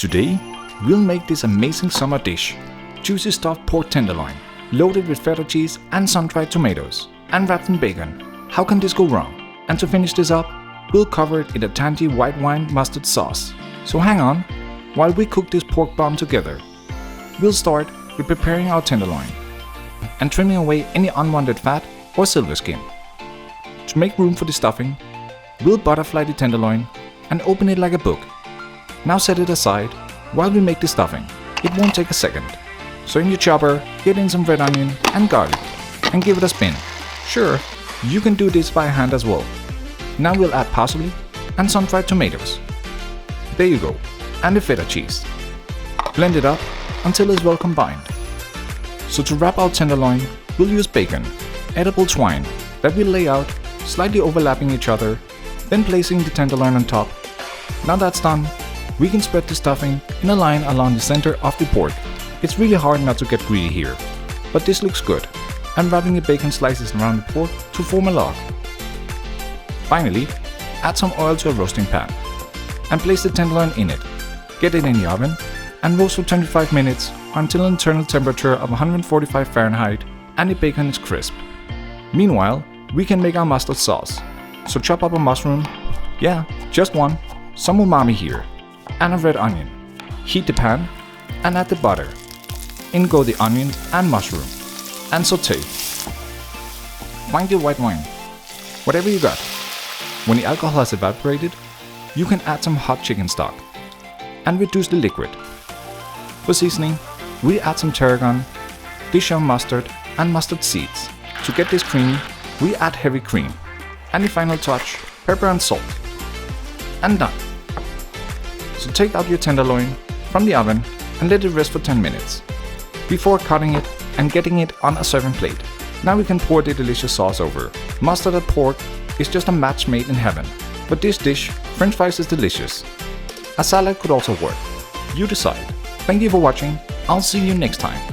Today, we'll make this amazing summer dish. Juicy stuffed pork tenderloin, loaded with feta cheese and sun-dried tomatoes, and wrapped in bacon. How can this go wrong? And to finish this up, we'll cover it in a tangy white wine mustard sauce. So hang on, while we cook this pork bomb together. We'll start with preparing our tenderloin and trimming away any unwanted fat or silver skin. To make room for the stuffing, we'll butterfly the tenderloin and open it like a book. Now set it aside while we make the stuffing. It won't take a second. So in your chopper, get in some red onion and garlic and give it a spin. Sure, you can do this by hand as well. Now we'll add parsley and sun-dried tomatoes. There you go, and the feta cheese. Blend it up until it's well combined. So to wrap our tenderloin, we'll use bacon, edible twine that we'll lay out, slightly overlapping each other, then placing the tenderloin on top. Now that's done, we can spread the stuffing in a line along the center of the pork. It's really hard not to get greedy here, but this looks good. I'm wrapping the bacon slices around the pork to form a log. Finally, add some oil to a roasting pan and place the tenderloin in it. Get it in the oven and roast for 25 minutes until an internal temperature of 145 Fahrenheit and the bacon is crisp. Meanwhile, we can make our mustard sauce. So chop up a mushroom, yeah, just one, some umami here, and a red onion. Heat the pan and add the butter. In go the onions and mushroom, and saute. Find your white wine, whatever you got. When the alcohol has evaporated, you can add some hot chicken stock and reduce the liquid. For seasoning, we add some tarragon, Dijon mustard and mustard seeds. To get this creamy, we add heavy cream, and the final touch, pepper and salt. And done. So take out your tenderloin from the oven and let it rest for 10 minutes before cutting it and getting it on a serving plate. Now we can pour the delicious sauce over. Mustard and pork is just a match made in heaven. For this dish, French fries is delicious. A salad could also work. You decide. Thank you for watching. I'll see you next time.